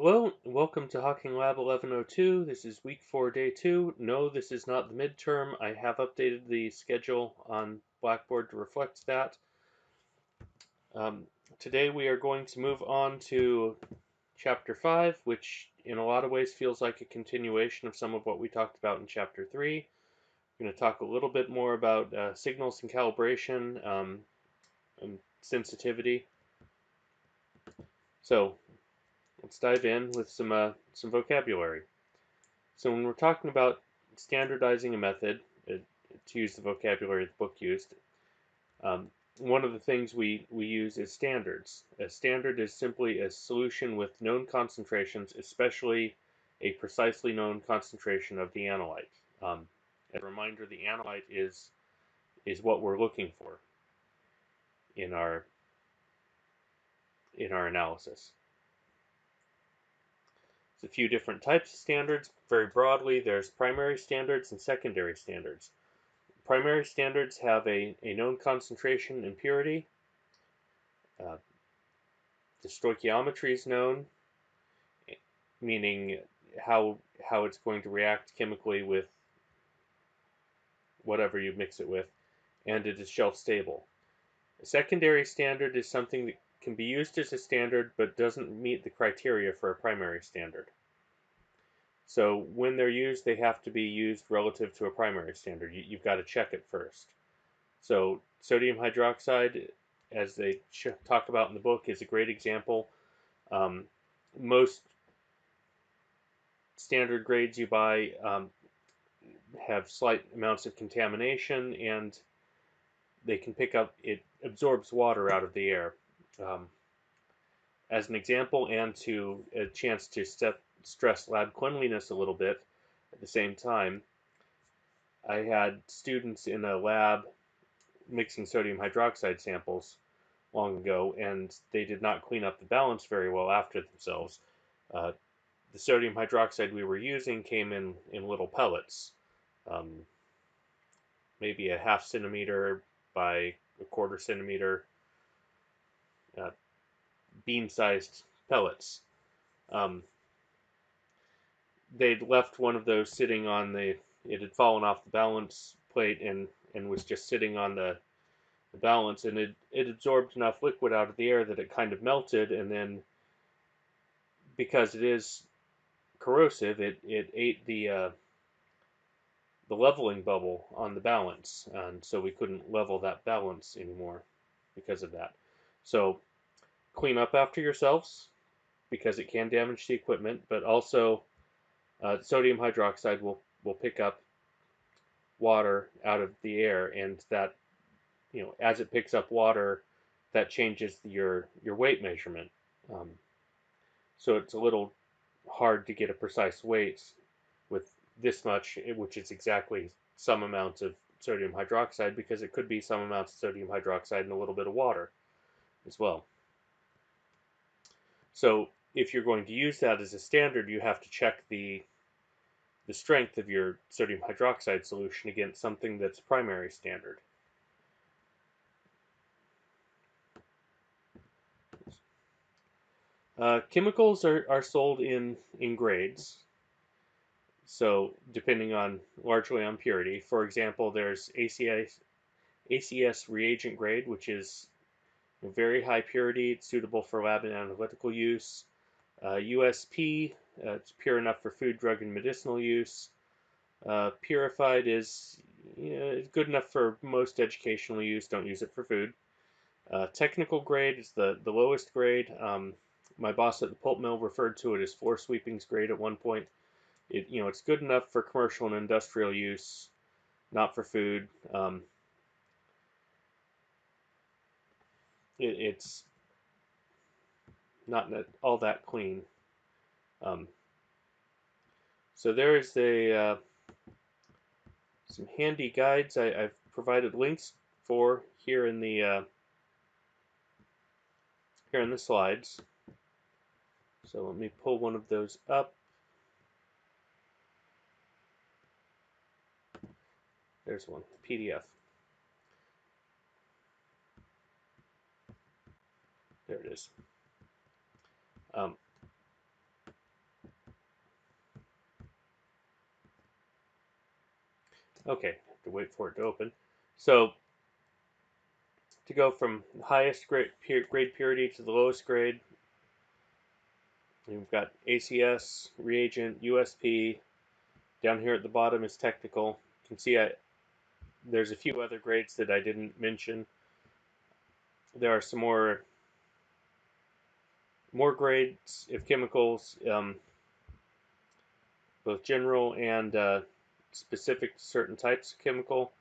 Hello, welcome to Hawking Lab 1102. This is week 4, day 2. No, this is not the midterm. I have updated the schedule on Blackboard to reflect that. Um, Today we are going to move on to Chapter 5, which in a lot of ways feels like a continuation of some of what we talked about in Chapter 3. We're going to talk a little bit more about signals and calibration and sensitivity. So let's dive in with some vocabulary. So when we're talking about standardizing a method, to use the vocabulary the book used, um, one of the things we use is standards. A standard is simply a solution with known concentrations, especially a precisely known concentration of the analyte. As a reminder, the analyte is what we're looking for in our analysis. There's a few different types of standards. Very broadly, there's primary standards and secondary standards. Primary standards have a known concentration and purity. Uh, the stoichiometry is known, meaning how it's going to react chemically with whatever you mix it with, and it is shelf stable. A secondary standard is something that can be used as a standard but doesn't meet the criteria for a primary standard. So when they're used, they have to be used relative to a primary standard. You've got to check it first. So sodium hydroxide, as they talk about in the book, is a great example. Most standard grades you buy have slight amounts of contamination, and they can pick up, it absorbs water out of the air. As an example, and to a chance to stress lab cleanliness a little bit at the same time, I had students in a lab mixing sodium hydroxide samples long ago, and they did not clean up the balance very well after themselves. The sodium hydroxide we were using came in little pellets, maybe a half centimeter by a quarter centimeter, bean-sized pellets. They'd left one of those sitting on it had fallen off the balance plate and was just sitting on the balance, and it absorbed enough liquid out of the air that it kind of melted, and then because it is corrosive, it ate the leveling bubble on the balance, and so we couldn't level that balance anymore because of that. So clean up after yourselves because it can damage the equipment, but also sodium hydroxide will pick up water out of the air, and that, as it picks up water, that changes your weight measurement. So it's a little hard to get a precise weight with this much, which is exactly some amount of sodium hydroxide, because it could be some amounts of sodium hydroxide and a little bit of water as well. So if you're going to use that as a standard, you have to check the strength of your sodium hydroxide solution against something that's primary standard. Chemicals are sold in grades, so depending on largely on purity. For example, there's ACS reagent grade, which is very high purity. It's suitable for lab and analytical use. USP, it's pure enough for food, drug, and medicinal use. Purified is good enough for most educational use. Don't use it for food. Technical grade is the lowest grade. My boss at the pulp mill referred to it as floor sweepings grade at one point. It's good enough for commercial and industrial use, not for food. It's not all that clean. So there's some handy guides I've provided links for here in the slides. So let me pull one of those up. There's one, PDF. There it is. Okay, have to wait for it to open. So to go from highest grade purity to the lowest grade, we've got ACS, reagent, USP. Down here at the bottom is technical. You can see there's a few other grades that I didn't mention. There are some more grades of chemicals, both general and specific to certain types of chemical.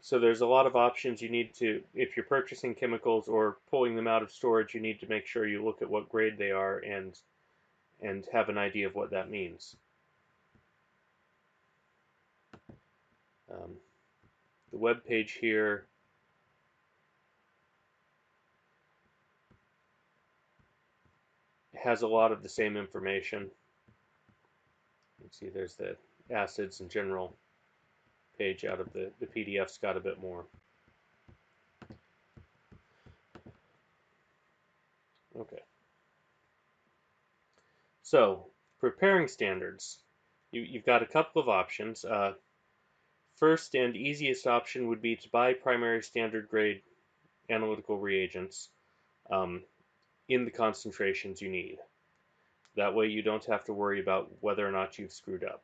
So there's a lot of options you need to, if you're purchasing chemicals or pulling them out of storage, you need to make sure you look at what grade they are and have an idea of what that means. Um, the web page here has a lot of the same information. You can see there's the acids in general page out of the PDF's got a bit more. Okay. So, preparing standards. You've got a couple of options. First and easiest option would be to buy primary standard grade analytical reagents um, in the concentrations you need. That way you don't have to worry about whether or not you've screwed up.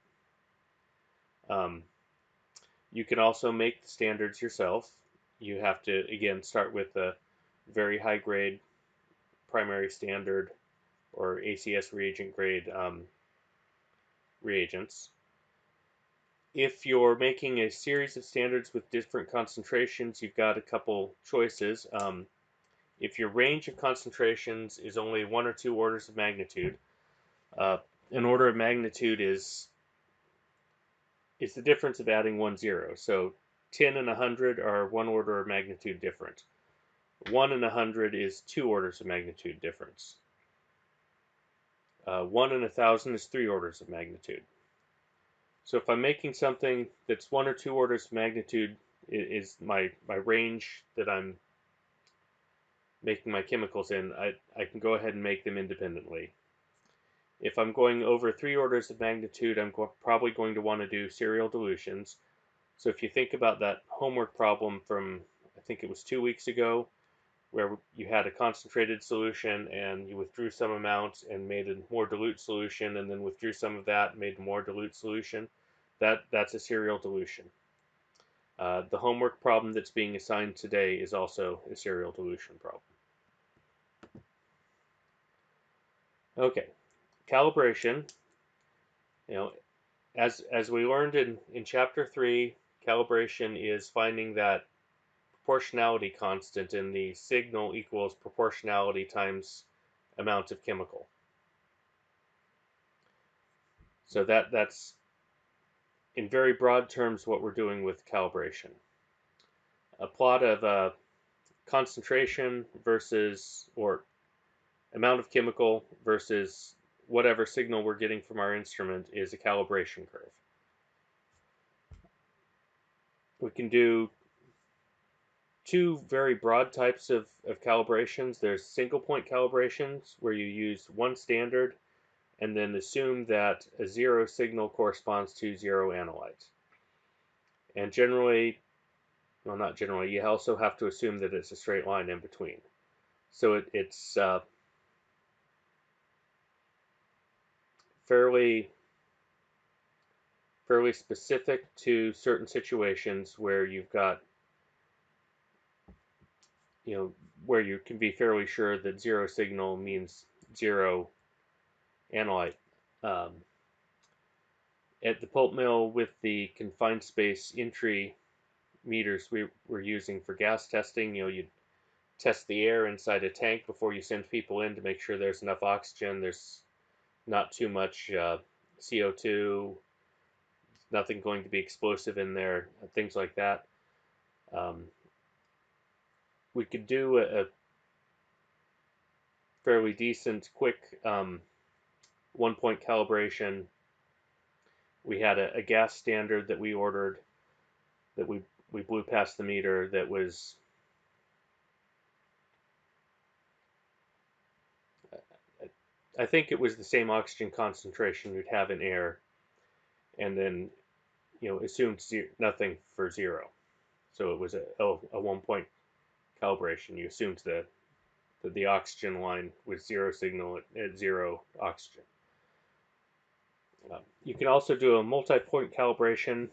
Um, you can also make the standards yourself. You have to, again, start with a very high grade primary standard or ACS reagent grade reagents. If you're making a series of standards with different concentrations, you've got a couple choices. If your range of concentrations is only 1 or 2 orders of magnitude, an order of magnitude is the difference of adding 1 0. So 10 and 100 are 1 order of magnitude different. 1 and 100 is 2 orders of magnitude difference. 1 and 1,000 is 3 orders of magnitude. So if I'm making something that's 1 or 2 orders of magnitude is my range that I'm making my chemicals in, I can go ahead and make them independently. If I'm going over 3 orders of magnitude, I'm probably going to want to do serial dilutions. So if you think about that homework problem from, I think it was 2 weeks ago, where you had a concentrated solution and you withdrew some amount and made a more dilute solution and then withdrew some of that and made a more dilute solution, that's a serial dilution. The homework problem that's being assigned today is also a serial dilution problem. Okay, calibration. You know, as we learned in chapter 3, calibration is finding that proportionality constant in the signal equals proportionality times amount of chemical. So that's in very broad terms what we're doing with calibration. A plot of concentration versus, or amount of chemical versus whatever signal we're getting from our instrument is a calibration curve. We can do two very broad types of calibrations. There's single point calibrations where you use one standard and then assume that a 0 signal corresponds to 0 analyte. And generally, well, not generally, you also have to assume that it's a straight line in between. So it's fairly specific to certain situations where you've got, where you can be fairly sure that 0 signal means 0 analyte. At the pulp mill with the confined space entry meters we were using for gas testing, you test the air inside a tank before you send people in to make sure there's enough oxygen, there's not too much CO2, nothing going to be explosive in there, things like that. We could do a fairly decent, quick one-point calibration. We had a gas standard that we ordered that we blew past the meter that was I think it was the same oxygen concentration you'd have in air, and then assumed nothing for 0. So it was a 1-point calibration. You assumed that the oxygen line was 0 signal at 0 oxygen. You can also do a multi-point calibration.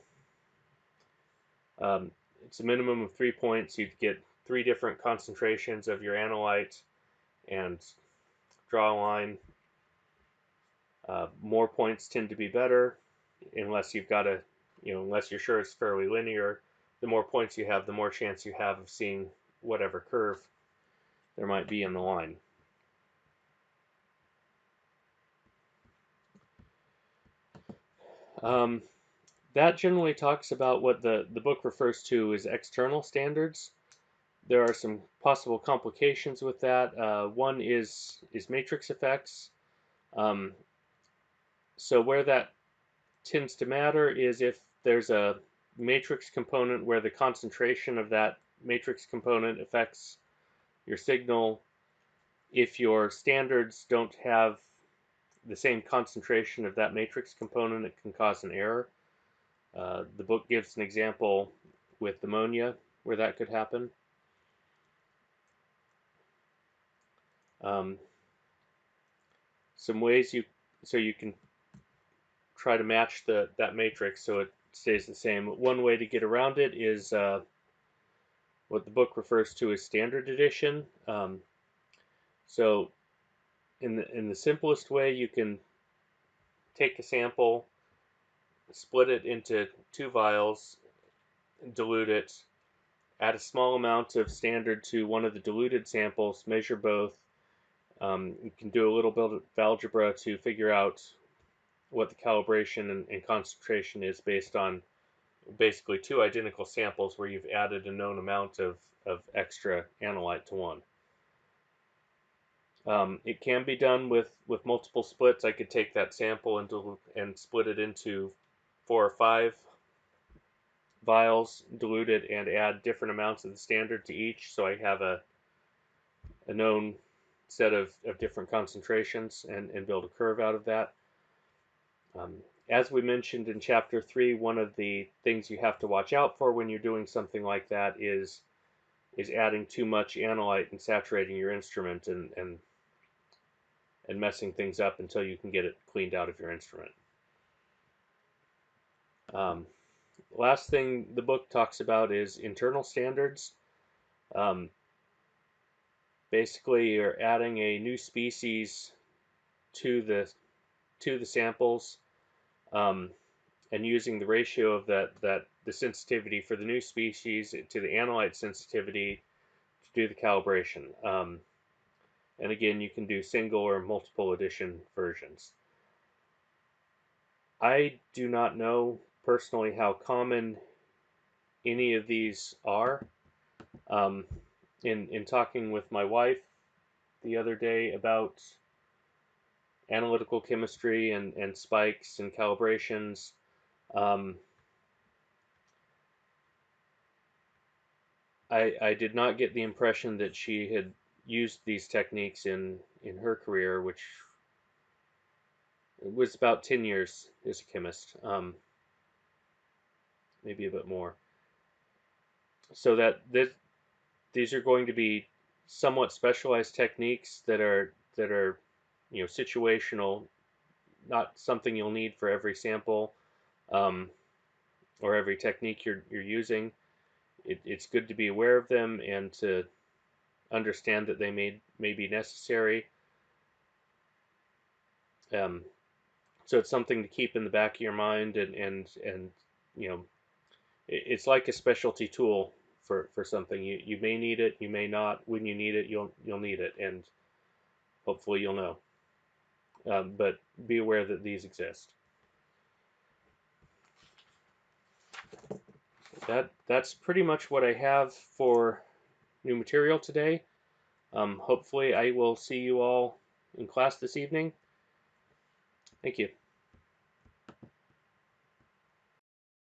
It's a minimum of 3 points. You'd get 3 different concentrations of your analyte and draw a line. More points tend to be better, unless unless you're sure it's fairly linear. The more points you have, the more chance you have of seeing whatever curve there might be in the line. That generally talks about what the book refers to as external standards. There are some possible complications with that. One is matrix effects. So where that tends to matter is if there's a matrix component where the concentration of that matrix component affects your signal. If your standards don't have the same concentration of that matrix component, it can cause an error. The book gives an example with ammonia where that could happen. Some ways you can try to match that matrix so it stays the same. One way to get around it is what the book refers to as standard addition. So in the simplest way, you can take a sample, split it into 2 vials, dilute it, add a small amount of standard to one of the diluted samples, measure both. You can do a little bit of algebra to figure out what the calibration and concentration is based on basically 2 identical samples where you've added a known amount of extra analyte to one. It can be done with multiple splits. I could take that sample and split it into 4 or 5 vials, dilute it, and add different amounts of the standard to each, so I have a known set of different concentrations and build a curve out of that. As we mentioned in Chapter 3, one of the things you have to watch out for when you're doing something like that is adding too much analyte and saturating your instrument and messing things up until you can get it cleaned out of your instrument. Last thing the book talks about is internal standards. Basically, you're adding a new species to the samples, and using the ratio of the sensitivity for the new species to the analyte sensitivity to do the calibration. And again, you can do single or multiple addition versions. I do not know personally how common any of these are. In talking with my wife the other day about analytical chemistry and spikes and calibrations, I did not get the impression that she had used these techniques in her career, which was about 10 years as a chemist, maybe a bit more. So that these are going to be somewhat specialized techniques that are situational, not something you'll need for every sample or every technique you're using. It's good to be aware of them and to understand that they may be necessary. So it's something to keep in the back of your mind, and it's like a specialty tool for something. You may need it, you may not. When you need it, you'll need it, and hopefully you'll know. But be aware that these exist. That's pretty much what I have for new material today. Hopefully I will see you all in class this evening. Thank you.